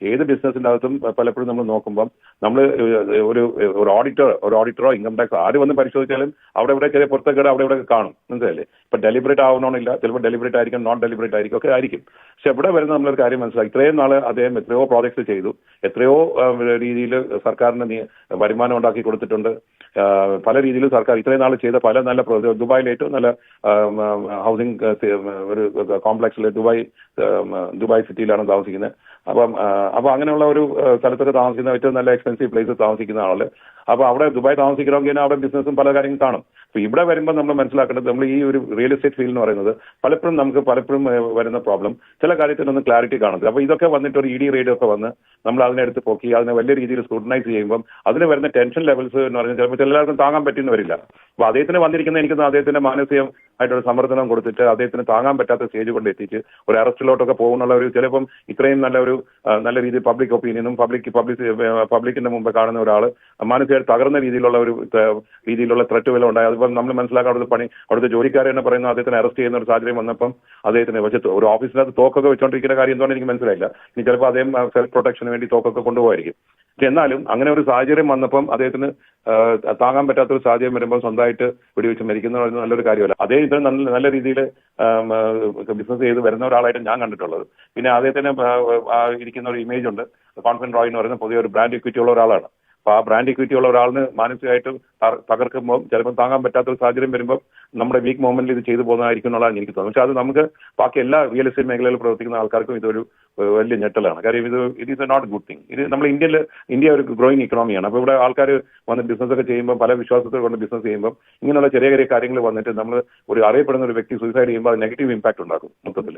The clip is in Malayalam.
ഏത് ബിസിനസിന്റെ അകത്തും പലപ്പോഴും നമ്മൾ നോക്കുമ്പോൾ നമ്മൾ ഒരു ഓഡിറ്ററോ ഇൻകം ടാക്സ് ആര് വന്ന് പരിശോധിച്ചാലും അവിടെ ഇവിടെ ചെറിയ പുറത്തേക്കേട് അവിടെ ഇവിടെ കാണും, മനസ്സിലല്ലേ? ഇപ്പൊ ഡെലിബറേറ്റ് ആവണമെന്നില്ല, ചിലപ്പോൾ ഡെലിബറേറ്റ് ആയിരിക്കും, നോൺ ഡെലിബറേറ്റ് ആയിരിക്കും, ഒക്കെ ആയിരിക്കും. പക്ഷെ ഇവിടെ വരുന്ന നമ്മളൊരു കാര്യം മനസ്സിലാക്കി, ഇത്രയും നാള് അദ്ദേഹം എത്രയോ പ്രോജക്ട്സ് ചെയ്തു, എത്രയോ രീതിയിൽ സർക്കാരിന് വരുമാനം ഉണ്ടാക്കി കൊടുത്തിട്ടുണ്ട്. പല രീതിയിലും സർക്കാർ ഇത്രയും നാൾ ചെയ്ത പല നല്ല ദുബായിൽ ഏറ്റവും നല്ല ഹൗസിംഗ് ഒരു കോംപ്ലക്സിൽ ദുബായ് സിറ്റിയിലാണ് താമസിക്കുന്നത്. അപ്പൊ അങ്ങനെയുള്ള ഒരു സ്ഥലത്തൊക്കെ താമസിക്കുന്ന ഏറ്റവും നല്ല എക്സ്പെൻസീവ് പ്ലേസ് താമസിക്കുന്ന ആള്. അപ്പൊ അവിടെ ദുബായ് താമസിക്കണമെങ്കിൽ അവിടെ ബിസിനസ്സും പല കാര്യങ്ങളും കാണും. അപ്പൊ ഇവിടെ വരുമ്പോൾ നമ്മൾ മനസ്സിലാക്കേണ്ടത്, നമ്മൾ ഈ ഒരു റിയൽ എസ്റ്റേറ്റ് ഫീൽഡ് എന്ന് പറയുന്നത് പലപ്പോഴും വരുന്ന പ്രോബ്ലം ചില കാര്യത്തിനൊന്നും ക്ലാരിറ്റി കാണത്തില്ല. അപ്പൊ ഇതൊക്കെ വന്നിട്ട് ഒരു ഇ ഡി റെയ്ഡ് ഒക്കെ വന്ന് നമ്മൾ അതിനെടുത്ത് പൊക്കി അതിനെ വലിയ രീതിയിൽ സ്ക്രൂട്ടനൈസ് ചെയ്യുമ്പോൾ അതിന് വരുന്ന ടെൻഷൻ ലെവൽസ് എന്ന് പറഞ്ഞാൽ ചിലപ്പോൾ എല്ലാവർക്കും താങ്ങാൻ പറ്റുന്ന വരില്ല. അപ്പൊ അദ്ദേഹത്തിന് വന്നിരിക്കുന്ന എനിക്ക് അദ്ദേഹത്തിന്റെ മാനസികമായിട്ടൊരു സമ്മർദ്ദനം കൊടുത്തിട്ട് അദ്ദേഹത്തിന് താങ്ങാൻ പറ്റാത്ത സ്റ്റേജ് കൊണ്ട് എത്തിച്ച് ഒരു അറസ്റ്റിലോട്ടൊക്കെ പോകുന്നുള്ള ഒരു ചിലപ്പം ഇത്രയും നല്ല രീതിയിൽ പബ്ലിക് ഒപ്പീനിയനും പബ്ലിക്കിന്റെ മുമ്പ് കാണുന്ന ഒരാൾ മാനസികമായിട്ട് തകർന്ന രീതിയിലുള്ള ത്രെറ്റുകൾ ഉണ്ടായി. അതുപോലെ നമ്മൾ മനസ്സിലാക്കാൻ അവിടുത്തെ ജോലിക്കാരെ തന്നെ പറയുന്ന അദ്ദേഹത്തിന് അറസ്റ്റ് ചെയ്യുന്ന ഒരു സാഹചര്യം വന്നപ്പം അദ്ദേഹത്തിന് ഒരു ഓഫീസിനകത്ത് തോക്കൊക്കെ വെച്ചോണ്ടിരിക്കുന്ന കാര്യം എന്തുകൊണ്ട് എനിക്ക് മനസ്സിലായില്ല. ഇനി ചിലപ്പോൾ അദ്ദേഹം സെൽഫ് പ്രൊട്ടക്ഷന് വേണ്ടി തോക്കൊക്കെ കൊണ്ടുപോകായിരിക്കും. പക്ഷെ എന്നാലും അങ്ങനെ ഒരു സാഹചര്യം വന്നപ്പം അദ്ദേഹത്തിന് താങ്ങാൻ പറ്റാത്തൊരു സാഹചര്യം വരുമ്പോൾ സ്വന്തമായിട്ട് വെടിവെച്ച് മരിക്കുന്ന നല്ലൊരു കാര്യമല്ല. അദ്ദേഹത്തിന് നല്ല രീതിയിൽ ബിസിനസ് ചെയ്ത് വരുന്ന ഒരാളായിട്ട് ഞാൻ കണ്ടിട്ടുള്ളത്. പിന്നെ അദ്ദേഹത്തിന് ഇരിക്കുന്ന ഒരു ഇമേജ് ഉണ്ട്, കോൺഫിഡന്റ് റോയ് എന്ന് പറയുന്ന പുതിയ ഒരു ബ്രാൻഡ് ഇക്വിറ്റി ഉള്ള ഒരാളാണ്. അപ്പൊ ആ ബ്രാൻഡ് ഇക്വിറ്റി ഉള്ള ഒരാളിന് മാനസികമായിട്ട് തകർക്കുമ്പോൾ ചിലപ്പോൾ താങ്ങാൻ പറ്റാത്ത ഒരു സാഹചര്യം വരുമ്പോൾ നമ്മുടെ വീക്ക് മൊമെന്റിൽ ഇത് ചെയ്തു പോകുന്നതായിരിക്കും എന്നുള്ളതാണ് എനിക്ക് തോന്നുന്നത്. പക്ഷെ അത് നമുക്ക് ബാക്കി എല്ലാ റിയൽ എസ്റ്റേറ്റ് മേഖലയിൽ പ്രവർത്തിക്കുന്ന ആൾക്കാർക്കും ഇതൊരു വലിയ ഞെട്ടലാണ്. കാര്യം it is a not good thing. ഇത് നമ്മൾ ഇന്ത്യ ഒരു ഗ്രോയിങ് ഇക്കണോമിയാണ്. അപ്പൊ ഇവിടെ ആൾക്കാർ വന്ന് ബിസിനസ് ഒക്കെ ചെയ്യുമ്പോൾ പല വിശ്വാസത്തിൽ കൊണ്ട് ബിസിനസ് ചെയ്യുമ്പോൾ ഇങ്ങനെയുള്ള ചെറിയ കാര്യങ്ങൾ വന്നിട്ട് നമ്മൾ ഒരു അറിയപ്പെടുന്ന ഒരു വ്യക്തി സൂയിസൈഡ് ചെയ്യുമ്പോൾ അത് നെഗറ്റീവ് ഇമ്പാക്ട് ഉണ്ടാക്കും മൊത്തത്തിൽ.